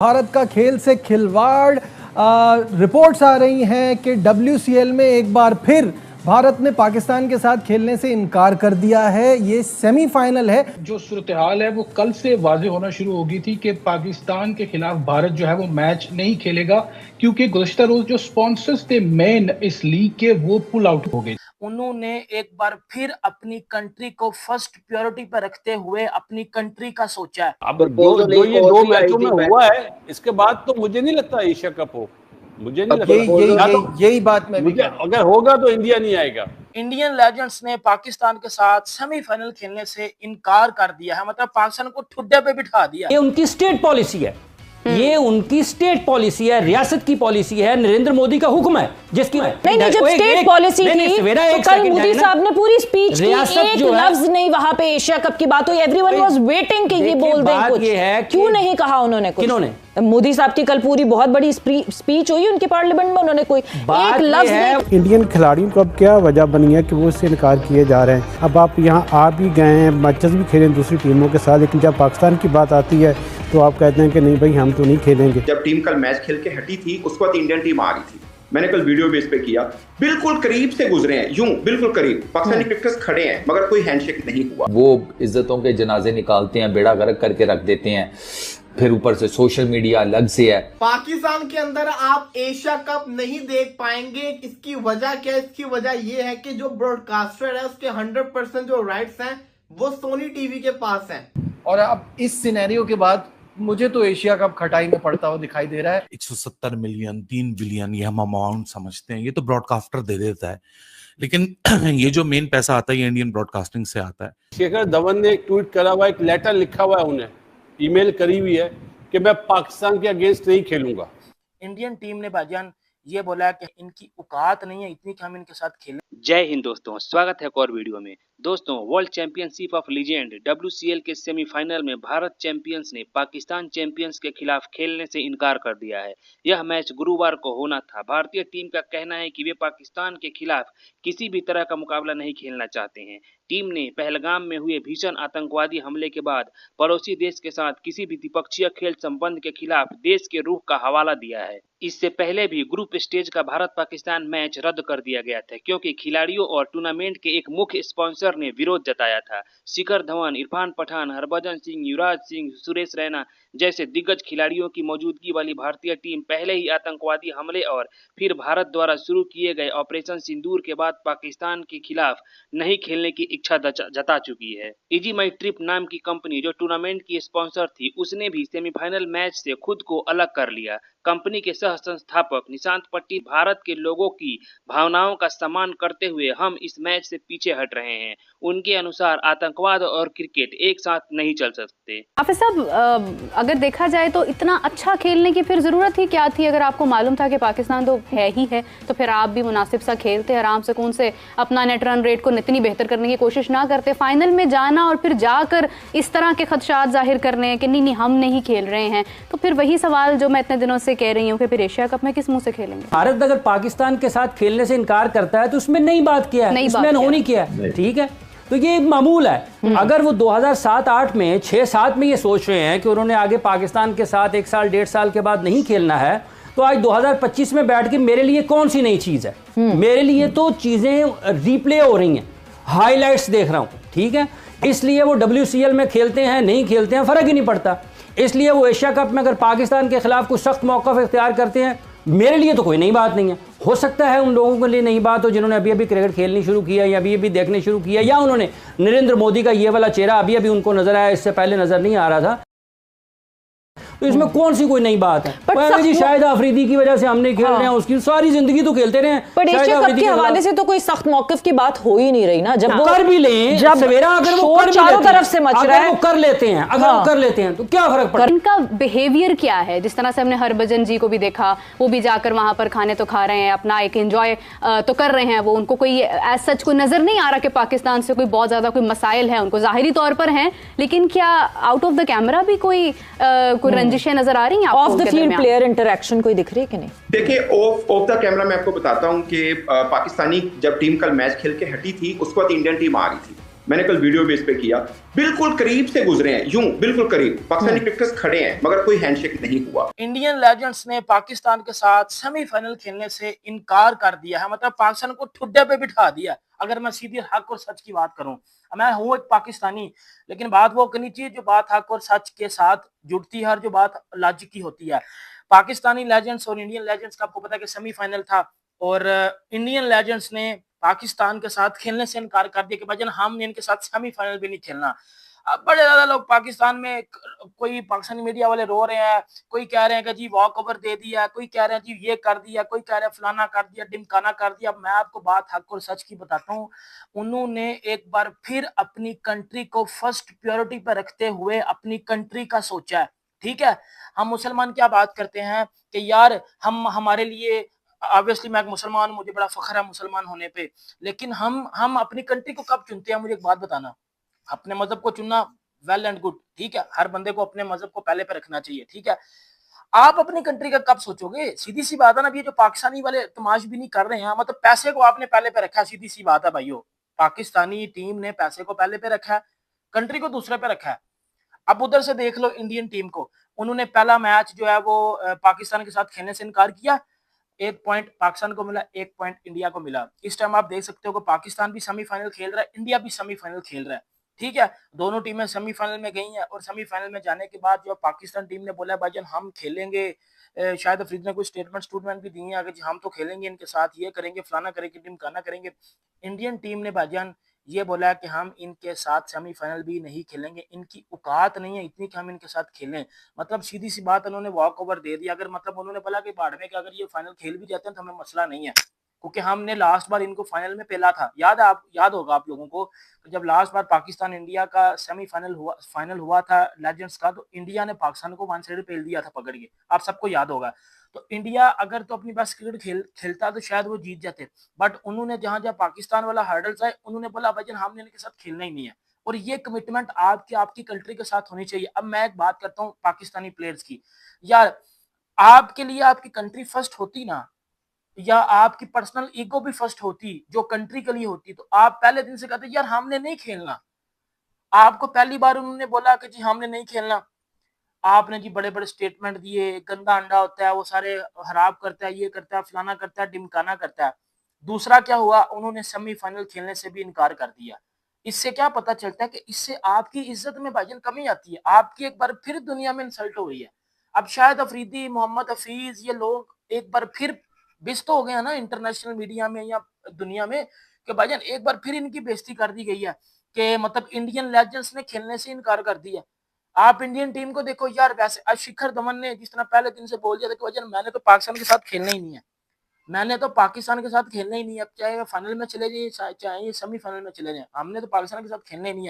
भारत का खेल से खिलवाड़। रिपोर्ट्स आ रही हैं कि WCL में एक बार फिर भारत ने पाकिस्तान के साथ खेलने से इनकार कर दिया है। ये सेमीफाइनल है। जो सूरत हाल है वो कल से वाज़ेह होना शुरू हो गई थी कि पाकिस्तान के खिलाफ भारत जो है वो मैच नहीं खेलेगा, क्योंकि गुज़श्ता रोज जो स्पॉन्सर्स थे मेन इस लीग के वो पुल आउट हो गए। उन्होंने एक बार फिर अपनी कंट्री को फर्स्ट प्रायोरिटी पर रखते हुए अपनी कंट्री का सोचा है। अब जो ये दो मैचों में हुआ है, इसके बाद तो मुझे नहीं लगता एशिया कप हो। मुझे नहीं लगता। यही बात मैं मुझे अगर होगा तो इंडिया नहीं आएगा। इंडियन लेजेंड्स ने पाकिस्तान के साथ सेमीफाइनल खेलने से इनकार कर दिया है, मतलब पाकिस्तान को ठुड्डे पे बिठा दिया। ये उनकी स्टेट पॉलिसी है, ये उनकी स्टेट पॉलिसी है, रियासत की पॉलिसी है, नरेंद्र मोदी का हुक्म है जिसकी नहीं जब स्टेट पॉलिसी थी तो कल मोदी साहब ने पूरी स्पीच की, एक लफ्ज नहीं वहां पे एशिया कप की बात हुई। एवरीवन वाज वेटिंग कि ये बोल दें कुछ। क्यों नहीं कहा उन्होंने कुछ? किन्होंने? मोदी साहब की कल पूरी बहुत बड़ी स्पीच हुई उनकी पार्लियामेंट में, उन्होंने कोई एक लफ्ज नहीं। इंडियन खिलाड़ियों को अब क्या वजह बनी है कि वो इससे इनकार किए जा रहे हैं? अब आप यहाँ आ भी गए हैं, मैचेस भी खेलें दूसरी टीमों के साथ, लेकिन जब पाकिस्तान की बात आती है तो आप कहते हैं कि नहीं भाई हम तो नहीं खेलेंगे। जब टीम कल मैच खेल के हटी थी उस वक्त इंडियन टीम आ रही थी, मैंने कल वीडियो बेस पे किया, बिल्कुल करीब से गुजरे हैं, यूं बिल्कुल करीब पाकिस्तानी क्रिकेटर्स खड़े हैं मगर कोई हैंडशेक नहीं हुआ। वो इज्जतों के जनाजे निकालते हैं, बेड़ा गर्क करके रख देते हैं, फिर ऊपर से सोशल मीडिया अलग से है। पाकिस्तान के अंदर आप एशिया कप नहीं देख पाएंगे। इसकी वजह क्या है? इसकी वजह यह है कि जो ब्रॉडकास्टर है उसके 100% जो राइट्स हैं वो सोनी टीवी के पास हैं। और अब इस सिनेरियो के बाद मुझे तो एशिया कप खटाई में पड़ता हुआ दिखाई दे रहा है। 170 मिलियन 3 बिलियन ये हम अमाउंट समझते हैं, ये तो ब्रॉडकास्टर दे देता है, लेकिन ये जो मेन पैसा आता है ये इंडियन ब्रॉडकास्टिंग से आता है। शेखर धवन ने एक ट्वीट करा हुआ, एक लेटर लिखा हुआ है, उन्हें ईमेल करी हुई है कि मैं पाकिस्तान के अगेंस्ट नहीं खेलूंगा। इंडियन टीम ने भाईजान ये बोला कि इनकी औकात नहीं है इतनी कि हम इनके साथ खेलें। जय हिंद दोस्तों, स्वागत है एक और वीडियो में। दोस्तों, world championship of legend WCL के सेमीफाइनल में भारत चैंपियंस ने पाकिस्तान चैंपियंस के खिलाफ खेलने से इनकार कर दिया है। यह मैच गुरुवार को होना था। भारतीय टीम का कहना है कि वे पाकिस्तान के खिलाफ किसी भी तरह का मुकाबला नहीं खेलना चाहते हैं। टीम ने पहलगाम में हुए भीषण आतंकवादी हमले के बाद पड़ोसी देश के साथ किसी भी द्विपक्षीय खेल संबंध के खिलाफ देश के रुख का हवाला दिया है। इससे पहले भी ग्रुप स्टेज का भारत पाकिस्तान मैच रद्द कर दिया गया था, क्योंकि खिलाड़ियों और टूर्नामेंट के एक मुख्य स्पॉन्सर ने विरोध जताया था। शिखर धवन, इरफान पठान, हरभजन सिंह, युवराज सिंह, सुरेश रैना जैसे दिग्गज खिलाड़ियों की मौजूदगी वाली भारतीय टीम पहले ही आतंकवादी हमले और फिर भारत द्वारा शुरू किए गए ऑपरेशन सिंदूर के बाद पाकिस्तान के खिलाफ नहीं खेलने की इच्छा जता चुकी है। इजी माई ट्रिप नाम की कंपनी जो टूर्नामेंट की स्पॉन्सर थी, उसने भी सेमीफाइनल मैच से खुद को अलग कर लिया। कंपनी के सह संस्थापक निशांत पट्टी हारत के लोगों की भावनाओं का सम्मान करते हुए हम इस मैच से पीछे हट रहे हैं। उनके अनुसार आतंकवाद और क्रिकेट एक साथ नहीं चल सकते। हाफिज साहब, अगर देखा जाए तो इतना अच्छा खेलने की फिर जरूरत ही क्या थी? अगर आपको मालूम था कि पाकिस्तान तो है ही है, तो फिर आप भी मुनासिब सा खेलते, आराम से कौन से अपना नेट रन रेट को इतनी बेहतर करने की कोशिश ना करते। फाइनल में जाना और फिर जाकर इस तरह के खदशात जाहिर करने कि नहीं हम नहीं खेल रहे हैं, तो फिर वही सवाल जो मैं इतने दिनों से कह रही हूँ कि फिर एशिया कप में किस मुंह से खेलेंगे? भारत अगर पाकिस्तान के साथ खेलने से इनकार करता है तो उसमें नई बात किया है, इसमें नहीं किया है, ठीक है, तो ये मामूल है। अगर वो 2007-8 में 6-7 में ये सोच रहे हैं कि उन्होंने आगे पाकिस्तान के साथ 1 साल 1.5 साल के बाद नहीं खेलना है, तो आज 2025 में बैठ के मेरे लिए कौन सी नई चीज़ है? मेरे लिए तो चीज़ें रिप्ले हो रही हैं, हाईलाइट्स देख रहा हूँ, ठीक है। इसलिए वो WCL में खेलते हैं नहीं खेलते हैं फ़र्क ही नहीं पड़ता। इसलिए वो एशिया कप में अगर पाकिस्तान के खिलाफ कुछ सख्त मौक़िफ़ इख्तियार करते हैं, मेरे लिए तो कोई नई बात नहीं है। हो सकता है उन लोगों के लिए नई बात हो जिन्होंने अभी क्रिकेट खेलनी शुरू किया या अभी देखने शुरू किया, या उन्होंने नरेंद्र मोदी का ये वाला चेहरा अभी उनको नजर आया, इससे पहले नजर नहीं आ रहा था। तो इसमें कौन सी कोई नई बात है? जी शाहिद अफरीदी की वजह से हमने खेल रहे हैं, उसकी सारी जिंदगी तो खेलते रहे। पर एशिया कप के हवाले से तो कोई सख्त मौकिफ की बात हो ही नहीं रही ना। जब वो कर भी लें, जब सवेरा अगर वो कर चारों तरफ से मच रहा है, वो कर लेते हैं, अगर वो कर लेते हैं तो क्या फर्क पड़ता है? इनका बिहेवियर क्या है? जिस तरह से हमने हरभजन जी को भी देखा, वो भी जाकर वहां पर खाने तो खा रहे हैं, अपना एक एंजॉय तो कर रहे हैं, वो उनको कोई एज सच कोई नजर नहीं आ रहा कि पाकिस्तान से कोई बहुत ज्यादा कोई मसाइल है, उनको जाहिरी तौर पर हैं, लेकिन क्या आउट ऑफ द कैमरा भी कोई रंजिशें नजर आ रही हैं? Of the field player interaction कोई दिख रही है कि नहीं? देखिए, ऑफ द कैमरा मैं आपको बताता हूं कि पाकिस्तानी जब टीम कल मैच खेल के हटी थी उस वक्त इंडियन टीम आ रही थी, मैंने कल वीडियो भी इस पे किया, बिल्कुल करीब से गुजरे हैं, यूं बिल्कुल करीब पाकिस्तानी क्रिकेटर्स खड़े हैं, मगर कोई हैंडशेक नहीं हुआ। इंडियन लेजेंड्स ने पाकिस्तान के साथ सेमीफाइनल खेलने से इनकार कर दिया है, मतलब पाकिस्तान को ठुड्डे पे बिठा दिया। अगर मैं सीधी हक और सच की बात करूं, मैं हूं एक पाकिस्तानी, लेकिन बात वो करनी चाहिए जो बात हक और सच के साथ जुड़ती है और जो बात लॉजिक की होती है। पाकिस्तानी लेजेंड्स और इंडियन लेजेंड्स का आपको पता है कि सेमीफाइनल था और इंडियन लेजेंड्स ने पाकिस्तान के साथ खेलने से इनकार कर दिया कि भाईजान हमने इनके साथ सेमीफाइनल भी नहीं खेलना। अब बड़े ज्यादा लोग पाकिस्तान में, कोई पाकिस्तानी मीडिया वाले रो रहे हैं, कोई कह रहे हैं कि जी वॉक ओवर दे दिया, कोई कह रहे हैं जी ये कर दिया, कोई कह रहे हैं फलाना कर दिया, डिमकाना कर दिया। मैं आपको बात हक और सच की बताता हूँ, उन्होंने एक बार फिर अपनी कंट्री को फर्स्ट प्रायोरिटी पर रखते हुए अपनी कंट्री का सोचा है। ठीक है, हम मुसलमान क्या बात करते हैं कि यार हम हमारे लिए, ऑब्वियसली मैं एक मुसलमान, मुझे बड़ा फख्र है मुसलमान होने पे, लेकिन हम अपनी कंट्री को कब चुनते हैं? मुझे एक बात बताना। अपने मजहब को चुनना वेल एंड गुड, ठीक है, हर बंदे को अपने मजहब को पहले पे रखना चाहिए, ठीक है। आप अपनी कंट्री का कब सोचोगे? सीधी सी बात है ना, ये जो पाकिस्तानी वाले तमाशबीनी कर रहे हैं, मतलब पैसे को आपने पहले पे रखा है, सीधी सी बात है भाइयों। पाकिस्तानी टीम ने पैसे को पहले पे रखा है, कंट्री को दूसरे पे रखा है। अब उधर से देख लो इंडियन टीम को, उन्होंने पहला मैच जो है वो पाकिस्तान के साथ खेलने से इनकार किया, 1 पॉइंट पाकिस्तान को मिला, 1 पॉइंट इंडिया को मिला। इस टाइम आप देख सकते हो कि पाकिस्तान भी सेमीफाइनल खेल रहा है, इंडिया भी सेमीफाइनल खेल रहा है, ठीक है। दोनों टीमें सेमीफाइनल में गई हैं और सेमीफाइनल में जाने के बाद जो पाकिस्तान टीम ने बोला भाईजान हम खेलेंगे, शायद अफरीदी ने कोई स्टेटमेंट भी दी है कि हम तो खेलेंगे इनके साथ, ये करेंगे, फलाना करेंगे, ढिमकाना करेंगे। इंडियन टीम ने भाईजान ये बोला कि हम इनके साथ सेमीफाइनल भी नहीं खेलेंगे, इनकी औकात नहीं है इतनी कि हम इनके साथ खेलें। मतलब सीधी सी बात, उन्होंने वॉक ओवर दे दिया। अगर मतलब उन्होंने बोला कि बाढ़ में कि अगर ये फाइनल खेल भी जाते हैं तो हमें मसला नहीं है, क्योंकि हमने लास्ट बार इनको फाइनल में पेला था। याद होगा आप लोगों को, जब लास्ट बार पाकिस्तान इंडिया का फाइनल हुआ था लेजेंड्स का, तो इंडिया ने पाकिस्तान को 1 साइड पेल दिया था पकड़ के, आप सबको याद होगा। तो इंडिया अगर तो अपनी बेस्ट क्रिकेट खेलता तो शायद वो जीत जाते, बट उन्होंने जहां जहां पाकिस्तान वाला हर्डल्स आए, उन्होंने बोला भाईजान हमने इनके साथ खेलना ही नहीं है। और ये कमिटमेंट आपकी कंट्री के साथ होनी चाहिए। अब मैं एक बात करता हूँ पाकिस्तानी प्लेयर्स की, यार आपके लिए आपकी कंट्री फर्स्ट होती ना, या आपकी पर्सनल ईगो भी फर्स्ट होती जो कंट्री के लिए होती, तो आप पहले दिन से कहते यार हमने नहीं खेलना। आपको पहली बार उन्होंने बोला कि जी हमने नहीं खेलना, आपने जी बड़े बड़े स्टेटमेंट दिए, गंदा अंडा होता है वो सारे खराब करता है, ये करता है, फलाना करता है, डिमकाना करता है। दूसरा क्या हुआ, उन्होंने सेमीफाइनल खेलने से भी इनकार कर दिया। इससे क्या पता चलता है कि इससे आपकी इज्जत में भाईजान कमी आती है, आपकी एक बार फिर दुनिया में इंसल्ट हो गई है। अब शायद अफरीदी, मोहम्मद हफीज, ये लोग एक बार फिर बिस्त हो गए हैं ना इंटरनेशनल मीडिया में या दुनिया में, कि भाईजान एक बार फिर इनकी बेइज्जती कर दी गई है कि मतलब इंडियन लेजेंड्स ने खेलने से इनकार कर दिया। आप इंडियन टीम को देखो यार, वैसे आज शिखर धवन ने जिस तरह पहले दिन से बोल दिया था कि भाईजान मैंने तो पाकिस्तान के साथ खेलना ही नहीं है, मैंने तो पाकिस्तान के साथ खेलना ही नहीं है, अब चाहे फाइनल में चले जाइए चाहे सेमीफाइनल में चले जाए, हमने तो पाकिस्तान के साथ खेलना ही नहीं है।